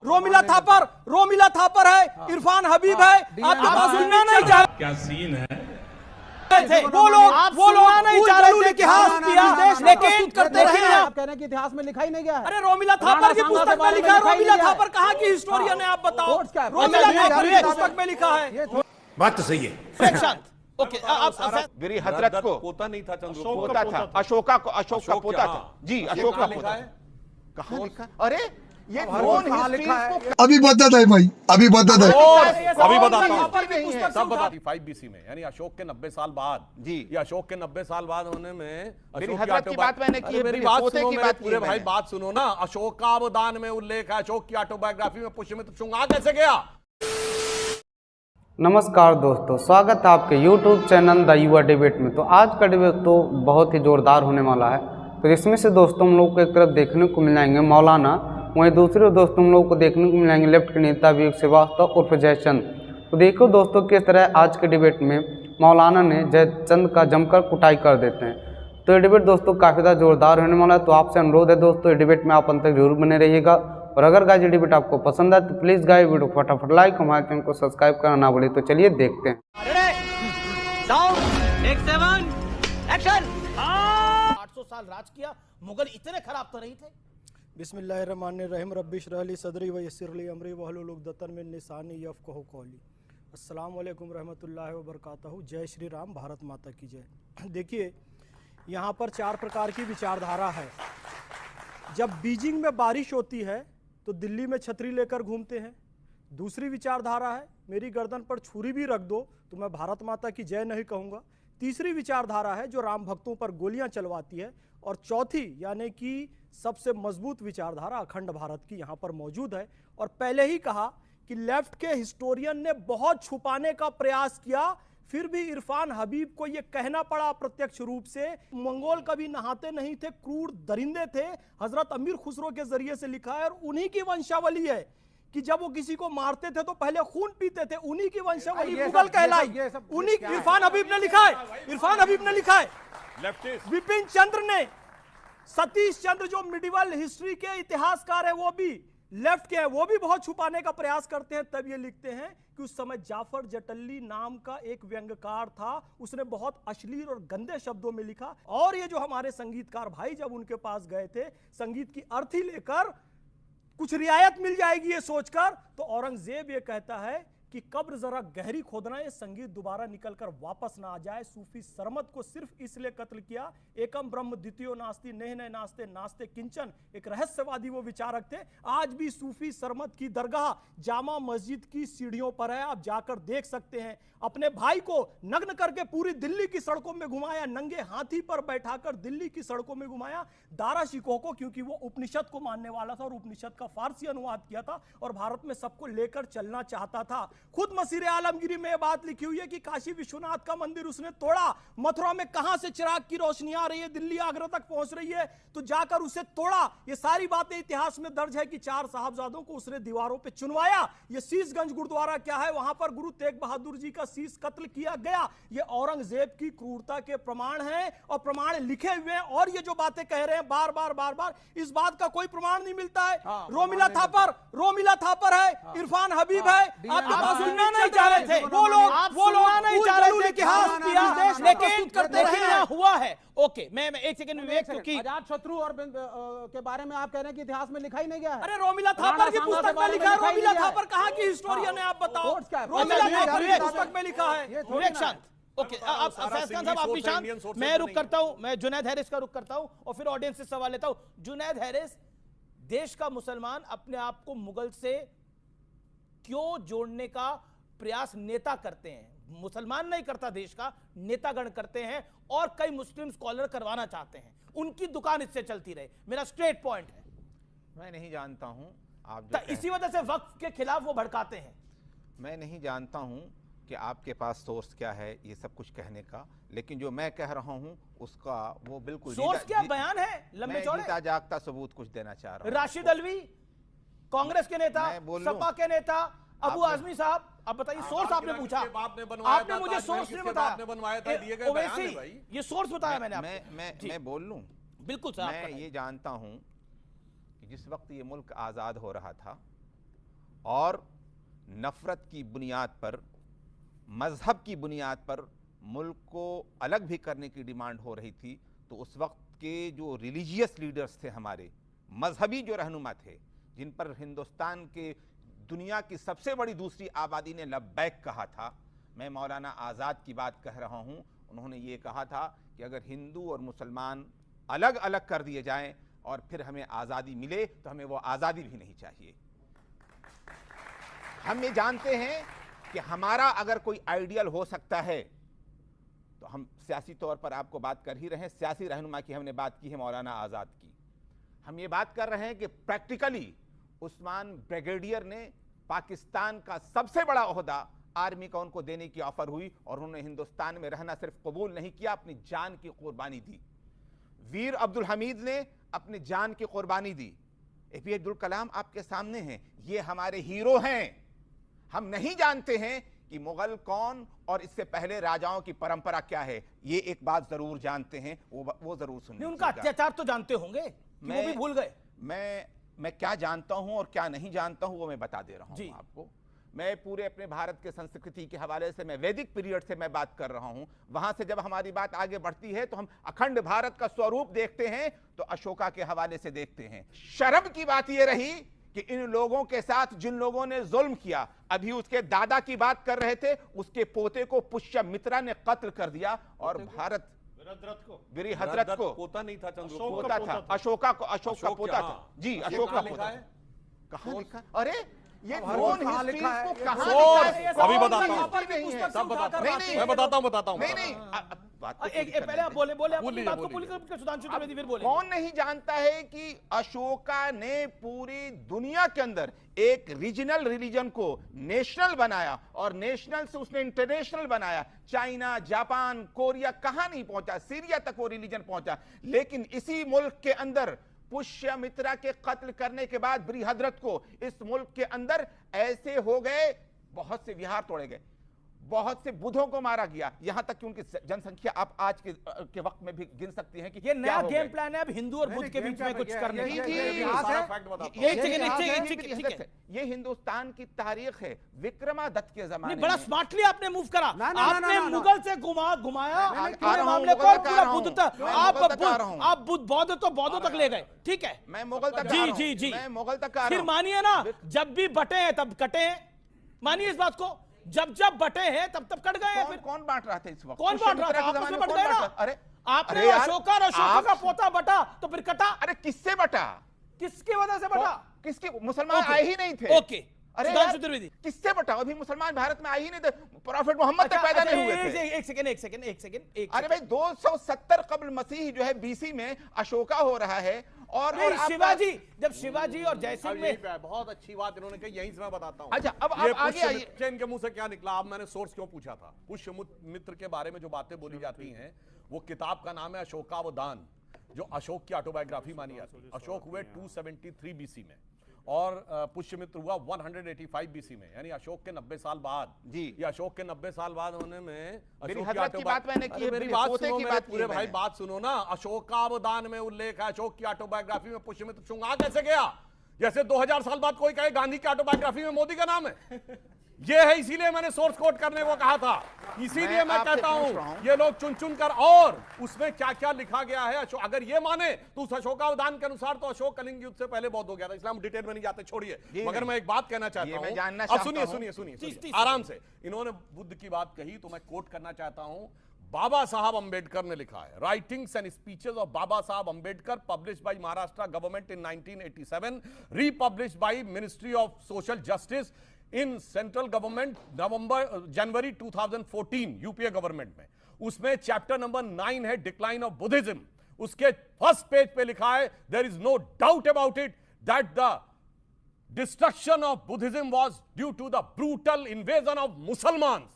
रोमिला थापर है, इरफान हबीब है, आपके पास सुनना नहीं चाह रहे क्या सीन है थे वो लोग नहीं चाह रहे थे इतिहास लेकिन करते रहे। आप कह रहे हैं कि इतिहास में लिखा ही नहीं गया है। अरे रोमिला थापर की पुस्तक में लिखा है। रोमिला थापर कहाँ की हिस्टोरियन है आप बताओ। रोमिला थापर की पुस्तक में लिखा है। बात तो सही है। ओके, गिरी हजरत को पोता नहीं था, चंद्र पोता था, अशोक का पोता था जी, अशोक का पोता। कहाँ लिखा? अरे ये अभी बता दे भाई, अभी बता दे। अभी बताता हूँ सब बता 5 BC में, यानी अशोक के 90 साल बाद जी, ये अशोक के 90 साल बाद होने में मेरी हजरत की बात मैंने की, मेरी बात सुनो, मेरे पूरे भाई बात सुनो ना। अशोक का अवदान में उल्लेख है, अशोक की ऑटोबायोग्राफी में पुष्यमित्र शुंग आ कैसे गया। नमस्कार दोस्तों, स्वागत है आपके YouTube चैनल द युवा डिबेट में। तो आज का डिबेट तो बहुत ही ज़ोरदार होने वाला है। तो इसमें से दोस्तों हम लोग को एक तरफ देखने को मिल जाएंगे मौलाना, वहीं दूसरे दोस्तों हम लोग को देखने को मिलेंगे लेफ्ट के नेता विवेक श्रीवास्तव उर्फ जयचंद। तो देखो दोस्तों किस तरह आज के डिबेट में मौलाना ने जयचंद का जमकर कुटाई कर देते हैं। तो ये डिबेट दोस्तों काफ़ी ज़्यादा ज़ोरदार होने वाला है। तो आपसे अनुरोध है दोस्तों, ये डिबेट में आप अंत तक जरूर बने रहिएगा। और अगर गाइस ये डिबेट आपको पसंद आए तो प्लीज़ गाइस वीडियो को फटाफट लाइक, हमारे चैनल को सब्सक्राइब करना ना भूलिए। तो चलिए देखते हैं। 800 साल राज किया, मुगल इतने खराब तो नहीं थे। बिस्मिल्लाहिर्रहमानिर्रहीम, रब्बि इश्रह ली सदरी व यस्सिर ली अमरी वहलुल उक़दतन मिन लिसानी यफ़क़हू क़ौली। अस्सलाम वालेकुम रहमतुल्लाहि व बरकातहू। जय श्री राम, भारत माता की जय। देखिए, यहाँ पर 4 प्रकार की विचारधारा है। जब बीजिंग में बारिश होती है तो दिल्ली में छतरी लेकर घूमते हैं। दूसरी विचारधारा है, मेरी गर्दन पर छुरी भी रख दो तो मैं भारत माता की जय नहीं कहूँगा। तीसरी विचारधारा है जो राम भक्तों पर गोलियां चलवाती है। और चौथी यानी कि सबसे मजबूत विचारधारा अखंड भारत की यहाँ पर मौजूद है। और पहले ही कहा कि लेफ्ट के हिस्टोरियन ने बहुत छुपाने का प्रयास किया, फिर भी इरफान हबीब को यह कहना पड़ा प्रत्यक्ष रूप से, मंगोल कभी नहाते नहीं थे, क्रूर दरिंदे थे। हजरत अमीर खुसरो के जरिए से लिखा है, और उन्हीं की वंशावली है कि जब वो किसी को मारते थे तो पहले खून पीते थे। उन्हीं की वंशावली मुगल कहलाई। उन्हीं इरफान हबीब ने लिखा है, इरफान हबीब ने लिखा है। विपिन चंद्र ने, सतीश चंद्र जो मिडिवल हिस्ट्री के इतिहासकार है वो भी लेफ्ट के हैं, वो भी बहुत छुपाने का प्रयास करते हैं। तब ये लिखते हैं कि उस समय जाफर जटल्ली नाम का एक व्यंग्यकार था, उसने बहुत अश्लील और गंदे शब्दों में लिखा। और ये जो हमारे संगीतकार भाई जब उनके पास गए थे संगीत की अर्थी लेकर, कुछ रियायत मिल जाएगी ये सोचकर, तो औरंगजेब ये कहता है कि कब्र जरा गहरी खोदना, ये संगीत दोबारा निकलकर वापस ना आ जाए। सूफी सरमद को सिर्फ इसलिए कत्ल किया, एकम ब्रह्म द्वितीयो नास्ति नेह नए नास्ते नास्ते किंचन, एक रहस्यवादी वो विचारक थे। आज भी सूफी सरमद की दरगाह जामा मस्जिद की सीढ़ियों पर है, आप जाकर देख सकते हैं। अपने भाई को नग्न करके पूरी दिल्ली की सड़कों में घुमाया, नंगे हाथी पर बैठाकर दिल्ली की सड़कों में घुमाया दारा शिकोह को, क्योंकि वो उपनिषद को मानने वाला था और उपनिषद का फारसी अनुवाद किया था और भारत में सबको लेकर चलना चाहता था। खुद मसीर आलमगीरी में यह बात लिखी हुई है कि काशी विश्वनाथ का मंदिर उसने तोड़ा। मथुरा में कहां से चिराग की रोशनी आ रही है, दिल्ली आगरा तक पहुंच रही है, तो जाकर उसे तोड़ा। ये सारी बातें इतिहास में दर्ज है कि 4 साहबजादों को उसने दीवारों पे चुनवाया। ये शीशगंज गुरुद्वारा क्या है, वहां पर गुरु तेग बहादुर जी का शीश कत्ल किया गया। ये औरंगजेब की क्रूरता के प्रमाण हैं और प्रमाण लिखे हुए हैं। और ये जो बातें कह रहे हैं बार बार, इस बात का कोई प्रमाण नहीं मिलता है। रोमिला थापर है, इरफान हबीब है, आपके पास सुनना नहीं चाह रहे थे वो लोग नहीं चाह रहे थे इतिहास किया, लेकिन करते रहे हुआ है। ओके, मैं एक सेकंड विवेक, क्योंकि अजात शत्रु और के बारे में आप कह रहे हैं कि इतिहास में लिखा ही नहीं गया है। अरे रोमिला थापर की पुस्तक में लिखा है। रोमिला थापर कहाँ की हिस्टोरियन है आप बताओ। रोमिला थापर की पुस्तक में लिखा है। विवेक शांत। ओके, आप फैज खान साहब आप भी शांत। मैं रुक करता हूं, मैं जुनैद हैरिस का रुक करता हूं और फिर ऑडियंस से सवाल लेता हूं। जुनैद हैरिस, देश का मुसलमान अपने आप को मुगल से क्यों जोड़ने का प्रयास नेता करते हैं? मुसलमान नहीं करता, देश का नेतागण करते हैं और कई मुस्लिम स्कॉलर करवाना चाहते हैं। उनकी दुकान इससे चलती रहे, मेरा स्ट्रेट पॉइंट है। मैं नहीं जानता हूं आप तो इसी वजह से वक्फ के खिलाफ वो भड़काते हैं। मैं नहीं जानता हूं कि आपके पास सोर्स क्या है ये सब कुछ कहने का, लेकिन जो मैं कह रहा हूं उसका वो बिल्कुल सोर्स क्या बयान है, लंबे चौड़े जीता जागता सबूत कुछ देना चाह रहा हूं। राशिद अलवी, कांग्रेस के नेता, सपा के नेता अबू आजमी साहब, आप बताइए सोर्स। आपने पूछा, आपने मुझे सोर्स नहीं बताया। ओवैसी, ये सोर्स बताया मैंने आपको। मैं बोल लूं? बिल्कुल सर। मैं ये जानता हूं कि जिस वक्त ये मुल्क आजाद हो रहा था और नफरत की बुनियाद पर, मजहब की बुनियाद पर मुल्क को अलग भी करने की डिमांड हो रही थी, तो उस वक्त के जो रिलीजियस लीडर्स थे हमारे, मजहबी जो रहनुमा थे, जिन पर हिंदुस्तान के दुनिया की सबसे बड़ी दूसरी आबादी ने लब्बैक कहा था, मैं मौलाना आज़ाद की बात कह रहा हूँ, उन्होंने ये कहा था कि अगर हिंदू और मुसलमान अलग अलग कर दिए जाएं और फिर हमें आज़ादी मिले तो हमें वो आज़ादी भी नहीं चाहिए। हम ये जानते हैं कि हमारा अगर कोई आइडियल हो सकता है तो हम सियासी तौर पर आपको बात कर ही रहे हैं, सियासी रहनुमा की हमने बात की है मौलाना आज़ाद की। हम ये बात कर रहे हैं कि प्रैक्टिकली उस्मान ब्रिगेडियर ने पाकिस्तान का सबसे बड़ा ओहदा आर्मी का उनको देने की ऑफर हुई और उन्होंने हिंदुस्तान में रहना सिर्फ कबूल नहीं किया, अपनी जान की कुर्बानी दी। वीर अब्दुल हमीद ने अपनी जान की कुर्बानी दी। एपीजे अब्दुल कलाम आपके सामने हैं, ये हमारे हीरो हैं। हम नहीं जानते हैं कि मुगल कौन और इससे पहले राजाओं की परंपरा क्या है, ये एक बात जरूर जानते हैं, वो जरूर सुनिए। उनका अत्याचार तो जानते होंगे, वो भी भूल गए। मैं क्या जानता हूं और क्या नहीं जानता हूं वो मैं बता दे रहा हूं आपको। मैं पूरे अपने भारत के संस्कृति के हवाले से, मैं वैदिक पीरियड से मैं बात कर रहा हूं। वहां से जब हमारी बात आगे बढ़ती है तो हम अखंड भारत का स्वरूप देखते हैं तो अशोका के हवाले से देखते हैं। शर्म की बात यह रही कि इन लोगों के साथ जिन लोगों ने जुल्म किया, अभी उसके दादा की बात कर रहे थे, उसके पोते को पुष्यमित्रा ने कत्ल कर दिया और भारत हजरत को पोता नहीं था, पोता था, अशोक का पोता था जी, अशोक का पोता। कहां लिखा? अरे ये नॉन हिस्ट्री को कहां लिखा है? अभी बताता हूं, सब बताता हूं, मैं बताता हूं। नहीं पहले आप बोले अपनी बात को पूरी सुधांशु त्रिवेदी फिर बोले। कौन नहीं जानता है कि अशोका ने पूरी दुनिया के अंदर एक रीजनल रिलीजन को नेशनल बनाया और नेशनल से उसने इंटरनेशनल बनाया। चाइना, जापान, कोरिया कहां नहीं पहुंचा, सीरिया तक वो रिलीजन पहुंचा। लेकिन इसी मुल्क के अंदर पुष्यमित्रा के कत्ल करने के बाद बृहद्रथ को इस मुल्क के अंदर ऐसे हो गए, बहुत से विहार तोड़े गए, बहुत से बुद्धों को मारा गया, यहां तक कि उनकी जनसंख्या आप आज के वक्त में भी गिन सकती हैं कि ये नया गेम प्लान है अब हिंदू और बुद्ध के बीच में कुछ करने की। ये हिंदुस्तान की तारीख है, विक्रमादित्य के जमाने में। बड़ा स्मार्टली आपने मूव करा, आपने मुगल से घुमाया मामले को, पूरा बुद्ध तक आप बौद्ध तो बौद्धों तक ले गए। ठीक है, मैं मुगल तक जी मैं मुगल तक फिर मानिए ना, जब भी बटे हैं तब कटे हैं, मानिए इस बात को। जब बटे हैं तब कट गए हैं। फिर कौन बांट रहा था इस वक्त? कौन बांट रहा था? आपस में बट गए ना। अरे आपने अशोका का पोता बटा तो फिर कटा। अरे किससे बटा? किसकी वजह से बटा? किसके? मुसलमान आए ही नहीं थे। ओके, अरे किससे बटा? अभी मुसलमान भारत में आए ही नहीं थे, प्रॉफेट मोहम्मद तक पैदा नहीं हुए थे। एक सेकंड। अरे भाई 270 कब्ल मसीह जो है बीसी में अशोका हो रहा है। और शिवाजी, जब शिवाजी और जयसिंह में बहुत अच्छी बात इन्होंने कही, यहीं से मैं बताता हूं। अच्छा, अब आगे आइए। इनके मुंह से क्या निकला? अब मैंने सोर्स क्यों पूछा था। पुष्यमित्र के बारे में जो बातें बोली जाती हैं, वो किताब का नाम है अशोकावदान, जो अशोक की ऑटोबायोग्राफी मानी जाती है। अशोक हुए 273 बीसी में और पुष्यमित्र हुआ 185 बीसी में, यानी अशोक के 90 साल बाद। जी, ये अशोक के 90 साल बाद होने में अशोक की बात मैंने की है। मेरी बात सुनो, मेरे पूरे भाई बात सुनो ना। अशोकावदान में उल्लेख है, अशोक की ऑटोबायोग्राफी में पुष्यमित्र चुंगा कैसे गया? जैसे 2000 साल बाद कोई कहे गांधी की ऑटोबायोग्राफी में मोदी का नाम है। ये है, इसीलिए मैंने सोर्स कोट करने को कहा था। इसीलिए मैं कहता हूं ये लोग चुन चुन कर, और उसमें क्या क्या लिखा गया है अगर ये माने तो उस अशोकावदान के अनुसार तो अशोक कलिंग युद्ध से पहले बहुत हो गया था। इसलिए हम डिटेल में नहीं जाते, छोड़िए। मगर मैं एक बात कहना चाहता हूं, अब सुनिए आराम से। इन्होंने बुद्ध की बात कही तो मैं कोट करना चाहता हूं। बाबा साहब अंबेडकर ने लिखा है, writings and speeches of Baba Saheb Ambedkar, published by Maharashtra government in 1987, republished by ministry of social justice in central government January 2014 UPA government में। उसमें चैप्टर नंबर 9 है डिक्लाइन ऑफ बुद्धिज्म। उसके फर्स्ट पेज पे लिखा है, there is no doubt about it that the destruction of Buddhism was due to the brutal invasion of Musalman.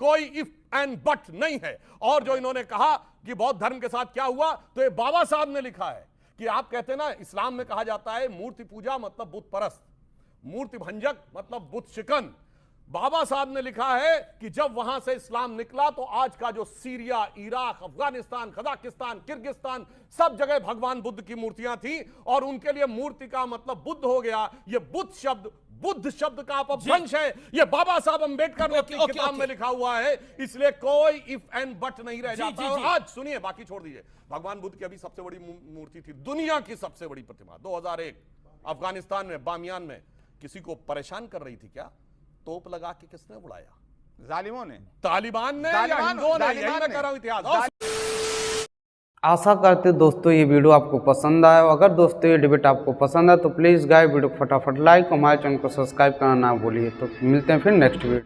कोई if and but नहीं है। और जो इन्होंने कहा कि बौद्ध धर्म के साथ क्या हुआ, तो ये बाबा साहब ने लिखा है कि आप कहते हैं ना, इस्लाम में कहा जाता है मूर्ति पूजा मतलब बुत परस्त, मूर्ति भंजक मतलब बुत शिकन। बाबा साहब ने लिखा है कि जब वहां से इस्लाम निकला तो आज का जो Syria, Iraq, Afghanistan, Kazakhstan, Kyrgyzstan, सब जगह भगवान बुद्ध की मूर्तियां थी और उनके लिए मूर्ति का मतलब बुद्ध हो गया। ये बुद्ध शब्द बुद्ध शब्द का अपभ्रंश है, ये बाबा साहब अंबेडकर ने अपनी किताब में लिखा हुआ है, इसलिए कोई इफ एंड बट नहीं रह जाता। और आज सुनिए, बाकी छोड़ दीजिए, भगवान बुद्ध की अभी सबसे बड़ी मूर्ति थी, दुनिया की सबसे बड़ी प्रतिमा 2001 अफगानिस्तान में बामियान में, किसी को परेशान कर रही थी क्या? तोप लगा के किसने उड़ाया? जालिमों ने, तालिबान ने या हिंदुओं ने? यही मैं कह रहा हूं इतिहास। आशा करते दोस्तों ये वीडियो आपको पसंद आया। अगर दोस्तों ये डिबेट आपको पसंद है तो प्लीज़ गाइस वीडियो को फटाफट लाइक और हमारे चैनल को सब्सक्राइब करना ना भूलिए। तो मिलते हैं फिर नेक्स्ट वीडियो।